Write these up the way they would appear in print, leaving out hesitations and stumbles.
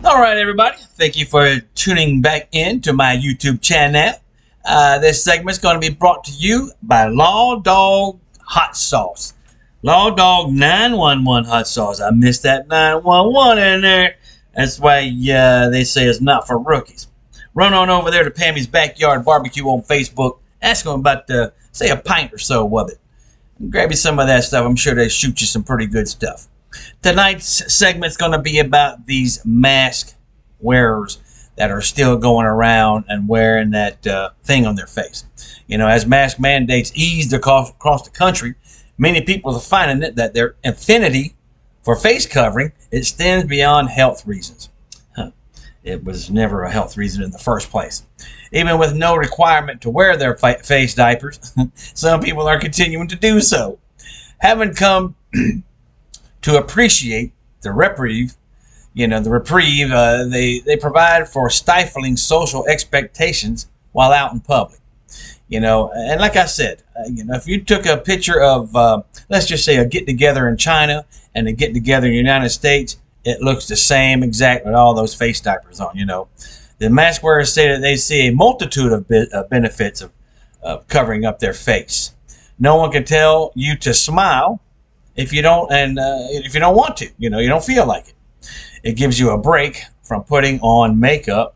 All right, everybody. Thank you for tuning back in to my YouTube channel. This segment is going to be brought to you by Law Dog Hot Sauce. Law Dog 911 Hot Sauce. I missed that 911 in there. That's why they say it's not for rookies. Run on over there to Pammy's Backyard Barbecue on Facebook. Ask them about, say, a pint or so of it. Grab you some of that stuff. I'm sure they shoot you some pretty good stuff. Tonight's segment's going to be about these mask wearers that are still going around and wearing that thing on their face. You know, as mask mandates eased across the country, many people are finding that their affinity for face covering extends beyond health reasons. It was never a health reason in the first place. Even with no requirement to wear their face diapers, some people are continuing to do so. Having come to appreciate the reprieve they provide for stifling social expectations while out in public. And like I said, if you took a picture of, let's just say, a get-together in China and a get-together in the United States, it looks the same exact with all those face diapers on. The mask wearers say that they see a multitude of benefits of covering up their face. No one can tell you to smile if you don't, and if you don't want to, you don't feel like it. It gives you a break from putting on makeup,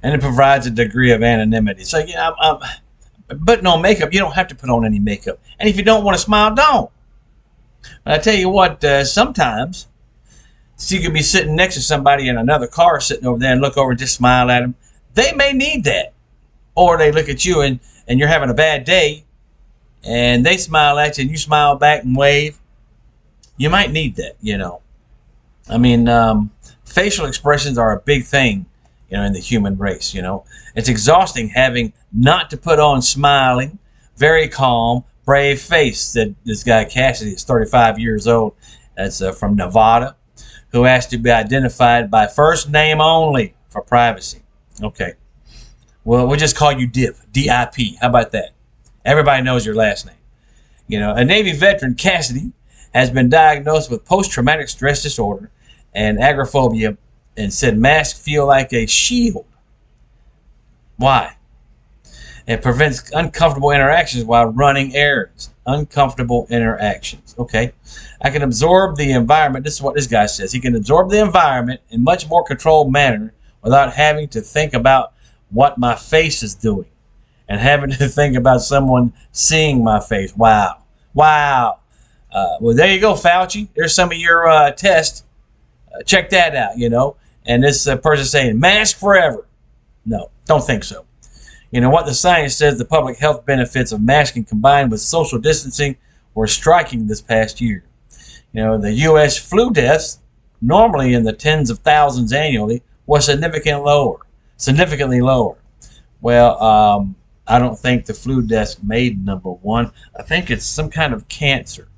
and it provides a degree of anonymity. So, putting on makeup, you don't have to put on any makeup. And if you don't want to smile, don't. But I tell you what, sometimes, so you could be sitting next to somebody in another car sitting over there and look over and just smile at them. They may need that. Or they look at you and you're having a bad day, and they smile at you and you smile back and wave. You might need that, facial expressions are a big thing, in the human race, It's exhausting having not to put on smiling, very calm, brave face that this guy Cassidy is 35 years old. That's from Nevada, who asked to be identified by first name only for privacy. Okay. Well, we'll just call you Dip, D-I-P. How about that? Everybody knows your last name. A Navy veteran, Cassidy, has been diagnosed with post-traumatic stress disorder and agoraphobia and said masks feel like a shield. Why? It prevents uncomfortable interactions while running errands. Uncomfortable interactions. Okay. I can absorb the environment. This is what this guy says. He can absorb the environment in much more controlled manner without having to think about what my face is doing and having to think about someone seeing my face. Wow. Wow. Well, there you go, Fauci. There's some of your tests. Check that out, And this person saying, mask forever. No, don't think so. What the science says, the public health benefits of masking combined with social distancing were striking this past year. The U.S. flu deaths, normally in the tens of thousands annually, was significantly lower. Well, I don't think the flu deaths made number one. I think it's some kind of cancer,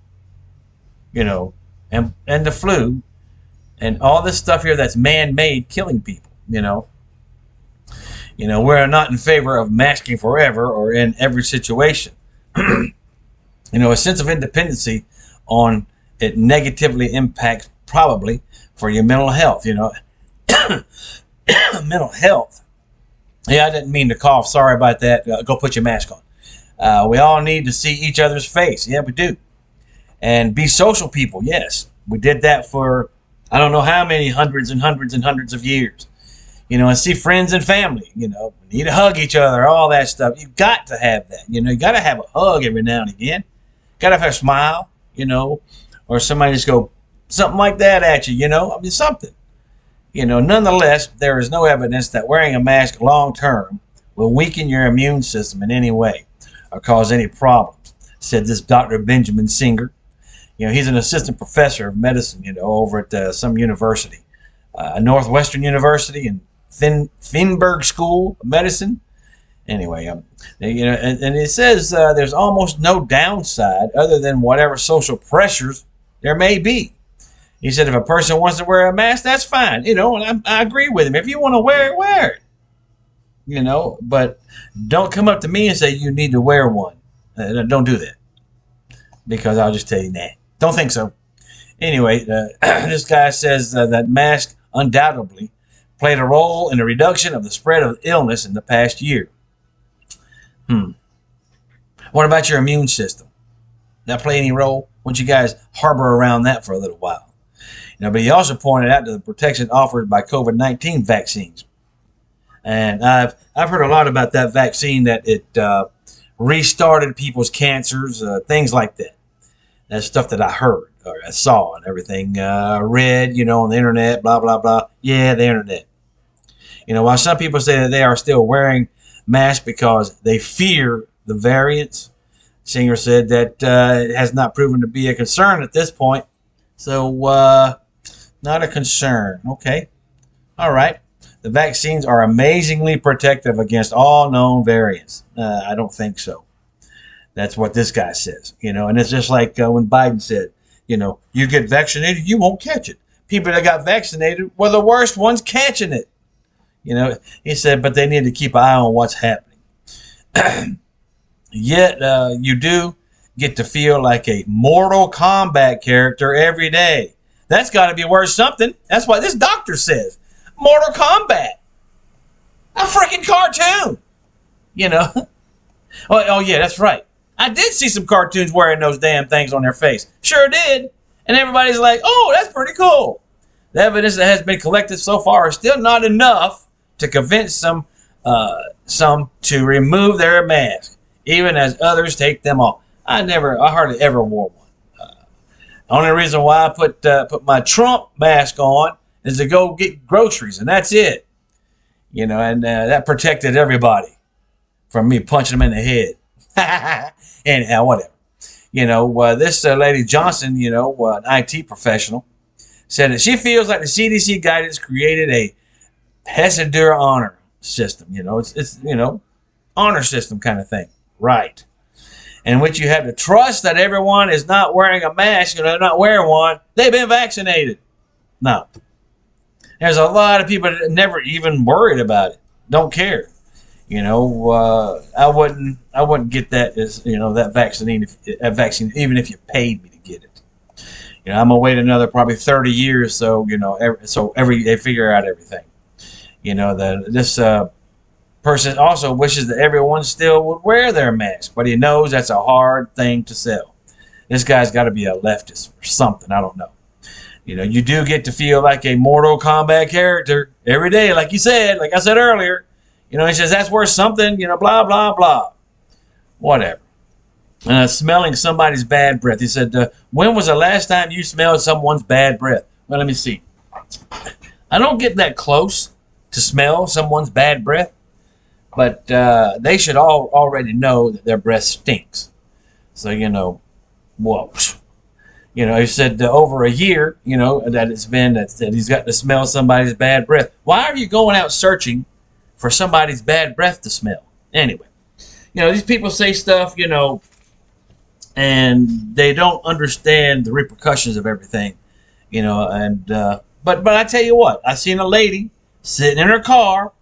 and the flu and all this stuff here that's man-made killing people, we're not in favor of masking forever or in every situation. A sense of independency on it negatively impacts probably for your mental health, mental health. Yeah, I didn't mean to cough. Sorry about that. Go put your mask on. We all need to see each other's face. Yeah, we do. And be social people. Yes, we did that for I don't know how many hundreds and hundreds and hundreds of years. And see friends and family. We need to hug each other, all that stuff. You got to have that. You got to have a hug every now and again. Got to have a smile, or somebody just go something like that at you, something. Nonetheless, there is no evidence that wearing a mask long term will weaken your immune system in any way or cause any problems, said this Dr. Benjamin Singer. He's an assistant professor of medicine, over at some university, Northwestern University and Finberg School of Medicine. Anyway, and it says there's almost no downside other than whatever social pressures there may be. He said if a person wants to wear a mask, that's fine, and I agree with him. If you want to wear it, wear it. But don't come up to me and say you need to wear one. Don't do that, because I'll just tell you, nah, don't think so. Anyway, this guy says that masks undoubtedly played a role in the reduction of the spread of illness in the past year. What about your immune system? That play any role? Won't you guys harbor around that for a little while? But he also pointed out to the protection offered by COVID-19 vaccines. And I've heard a lot about that vaccine, that it restarted people's cancers, things like that. That's stuff that I heard or I saw and everything, read, on the internet, blah, blah, blah. Yeah, the internet. While some people say that they are still wearing masks because they fear the variants, Singer said that it has not proven to be a concern at this point. So, not a concern. Okay. All right. The vaccines are amazingly protective against all known variants. I don't think so. That's what this guy says, and it's just like when Biden said, you get vaccinated, you won't catch it. People that got vaccinated were the worst ones catching it. He said, but they need to keep an eye on what's happening. Yet you do get to feel like a Mortal Kombat character every day. That's got to be worth something. That's what this doctor says. Mortal Kombat. A freaking cartoon. Oh, yeah, that's right. I did see some cartoons wearing those damn things on their face. Sure did. And everybody's like, oh, that's pretty cool. The evidence that has been collected so far is still not enough to convince some to remove their mask, even as others take them off. I hardly ever wore one. The only reason why I put my Trump mask on is to go get groceries, and that's it. And that protected everybody from me punching them in the head. Anyhow, whatever. This lady Johnson, an IT professional, said that she feels like the CDC guidance created a Pessidure honor system. It's honor system kind of thing, right? In which you have to trust that everyone is not wearing a mask, they're not wearing one. They've been vaccinated. No. There's a lot of people that never even worried about it. Don't care. I wouldn't get that as that vaccine even if you paid me to get it. I'm gonna wait another probably 30 years, so they figure out everything. This person also wishes that everyone still would wear their mask, but he knows that's a hard thing to sell. This guy's got to be a leftist or something. I don't know. You do get to feel like a Mortal Kombat character every day, like I said earlier. He says that's worth something, blah, blah, blah. Whatever. Smelling somebody's bad breath. He said, when was the last time you smelled someone's bad breath? Well, let me see. I don't get that close to smell someone's bad breath, but they should all already know that their breath stinks. So, whoa. He said over a year, that it's been that he's got to smell somebody's bad breath. Why are you going out searching for somebody's bad breath to smell? Anyway, these people say stuff, and they don't understand the repercussions of everything, but I tell you what, I seen a lady sitting in her car,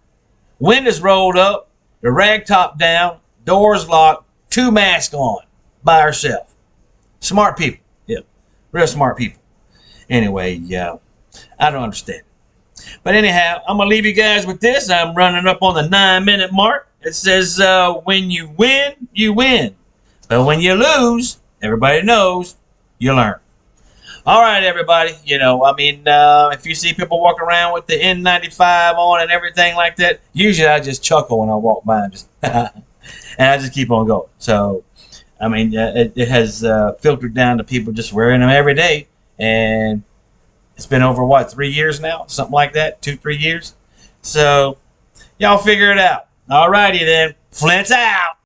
windows rolled up, the rag top down, doors locked, 2 masks on by herself. Smart people. Yeah, real smart people. Anyway, I don't understand. But anyhow, I'm going to leave you guys with this. I'm running up on the 9-minute mark. It says, when you win, you win. But when you lose, everybody knows, you learn. All right, everybody. If you see people walking around with the N95 on and everything like that, usually I just chuckle when I walk by and I just keep on going. So, it has filtered down to people just wearing them every day. And it's been over, 3 years now? Something like that? 2-3 years? So, y'all figure it out. All righty then. Flint's out.